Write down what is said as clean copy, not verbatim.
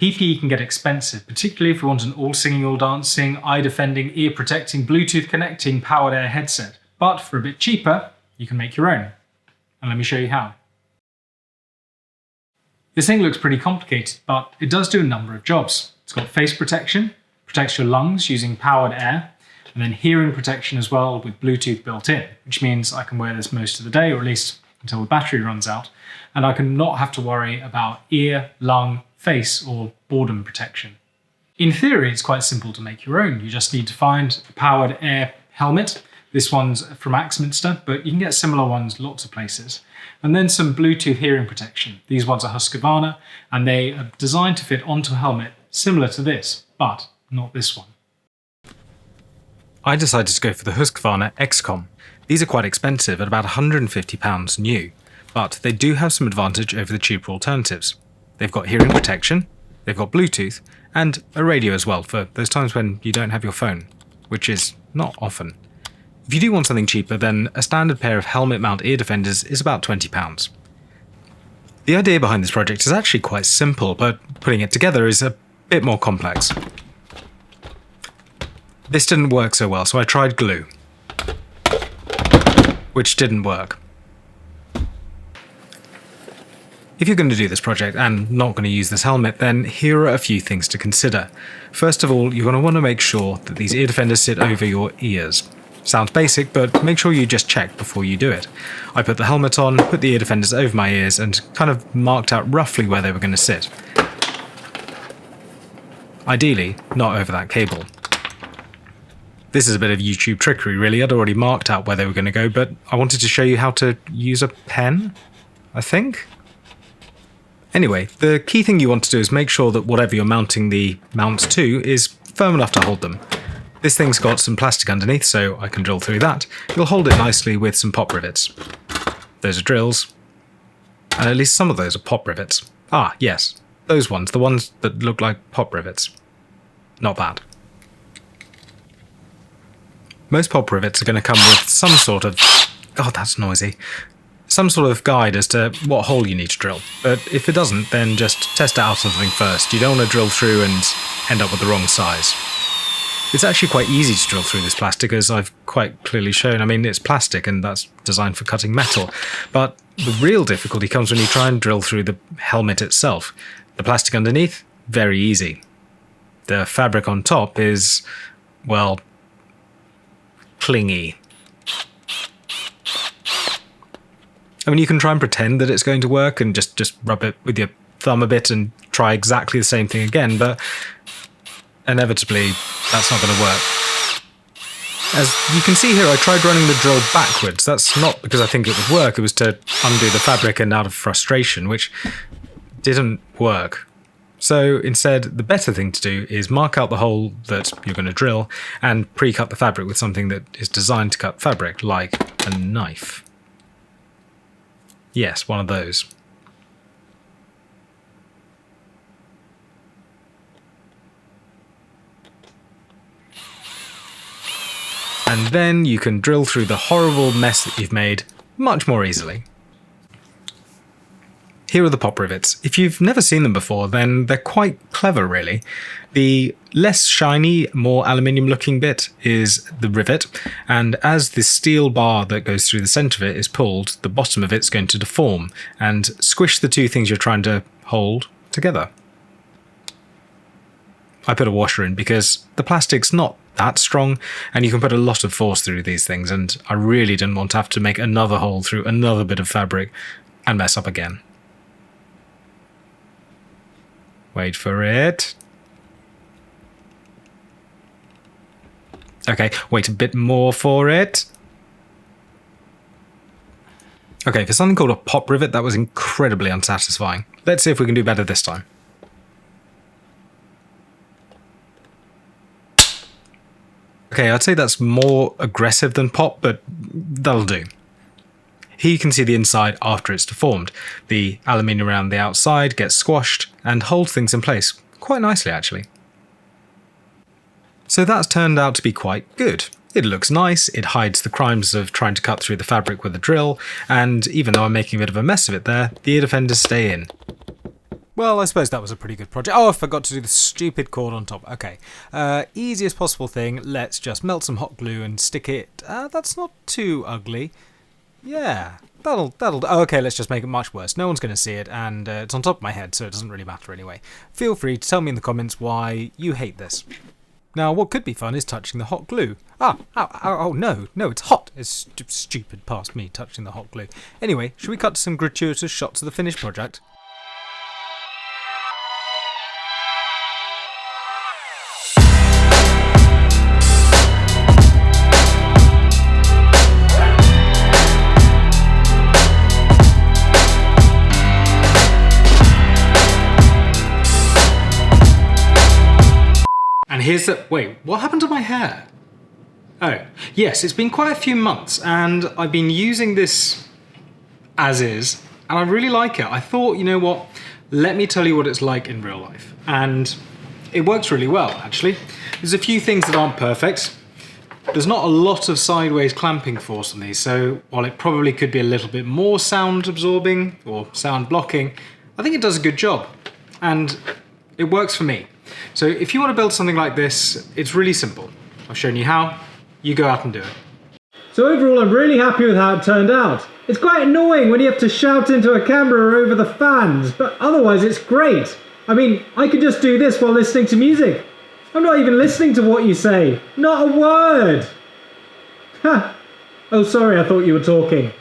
PPE can get expensive, particularly if you want an all singing, all dancing, eye defending, ear protecting, Bluetooth connecting, powered air headset. But for a bit cheaper, you can make your own. And let me show you how. This thing looks pretty complicated, but it does do a number of jobs. It's got face protection, protects your lungs using powered air, and then hearing protection as well with Bluetooth built in, which means I can wear this most of the day, or at least until the battery runs out, and I can not have to worry about ear, lung, face, or boredom protection. In theory, it's quite simple to make your own. You just need to find a powered air helmet. This one's from Axminster, but you can get similar ones lots of places. And then some Bluetooth hearing protection. These ones are Husqvarna, and they are designed to fit onto a helmet similar to this, but not this one. I decided to go for the Husqvarna XCOM. These are quite expensive at about £150 new, but they do have some advantage over the cheaper alternatives. They've got hearing protection, they've got Bluetooth, and a radio as well for those times when you don't have your phone, which is not often. If you do want something cheaper, then a standard pair of helmet mount ear defenders is about £20. The idea behind this project is actually quite simple, but putting it together is a bit more complex. This didn't work so well, so I tried glue, which didn't work. If you're going to do this project and not going to use this helmet, then here are a few things to consider. First of all, you're going to want to make sure that these ear defenders sit over your ears. Sounds basic, but make sure you just check before you do it. I put the helmet on, put the ear defenders over my ears, and kind of marked out roughly where they were going to sit. Ideally, not over that cable. This is a bit of YouTube trickery really. I'd already marked out where they were going to go, but I wanted to show you how to use a pen, I think? Anyway, the key thing you want to do is make sure that whatever you're mounting the mounts to is firm enough to hold them. This thing's got some plastic underneath, so I can drill through that. You'll hold it nicely with some pop rivets. Those are drills, and at least some of those are pop rivets. Ah, yes, those ones, the ones that look like pop rivets. Not bad. Most pop rivets are going to come with some sort of... God, that's noisy. Some sort of guide as to what hole you need to drill. But if it doesn't, then just test out something first. You don't want to drill through and end up with the wrong size. It's actually quite easy to drill through this plastic, as I've quite clearly shown. I mean, it's plastic and that's designed for cutting metal. But the real difficulty comes when you try and drill through the helmet itself. The plastic underneath, very easy. The fabric on top is, well, clingy. I mean, you can try and pretend that it's going to work and just rub it with your thumb a bit and try exactly the same thing again, but inevitably that's not going to work. As you can see here, I tried running the drill backwards. That's not because I think it would work, it was to undo the fabric and out of frustration, which didn't work. So instead, the better thing to do is mark out the hole that you're going to drill and pre-cut the fabric with something that is designed to cut fabric, like a knife. Yes, one of those. And then you can drill through the horrible mess that you've made much more easily. Here are the pop rivets. If you've never seen them before, then they're quite clever really. The less shiny, more aluminium looking bit is the rivet, and as the steel bar that goes through the centre of it is pulled, the bottom of it's going to deform and squish the two things you're trying to hold together. I put a washer in because the plastic's not that strong and you can put a lot of force through these things, and I really didn't want to have to make another hole through another bit of fabric and mess up again. Wait for it. Okay, wait a bit more for it. Okay, for something called a pop rivet, that was incredibly unsatisfying. Let's see if we can do better this time. Okay, I'd say that's more aggressive than pop, but that'll do. Here you can see the inside after it's deformed. The aluminium around the outside gets squashed and holds things in place quite nicely actually. So that's turned out to be quite good. It looks nice, it hides the crimes of trying to cut through the fabric with a drill, and even though I'm making a bit of a mess of it there, the ear defenders stay in. Well, I suppose that was a pretty good project. Oh, I forgot to do the stupid cord on top. Okay. Easiest possible thing. Let's just melt some hot glue and stick it. That's not too ugly. Yeah, that'll. Oh, okay, let's just make it much worse. No one's going to see it, and it's on top of my head, so it doesn't really matter anyway. Feel free to tell me in the comments why you hate this. Now, what could be fun is touching the hot glue. Oh, no, it's hot. It's stupid past me touching the hot glue. Anyway, should we cut to some gratuitous shots of the finished project? And here's the... Wait, what happened to my hair? Oh, yes, it's been quite a few months and I've been using this as is and I really like it. I thought, you know what, let me tell you what it's like in real life. And it works really well, actually. There's a few things that aren't perfect. There's not a lot of sideways clamping force on these, so while it probably could be a little bit more sound absorbing or sound blocking, I think it does a good job. And it works for me. So if you want to build something like this, it's really simple. I've shown you how, you go out and do it. So overall, I'm really happy with how it turned out. It's quite annoying when you have to shout into a camera over the fans, but otherwise it's great. I mean, I could just do this while listening to music. I'm not even listening to what you say. Not a word. Ha! Oh, sorry, I thought you were talking.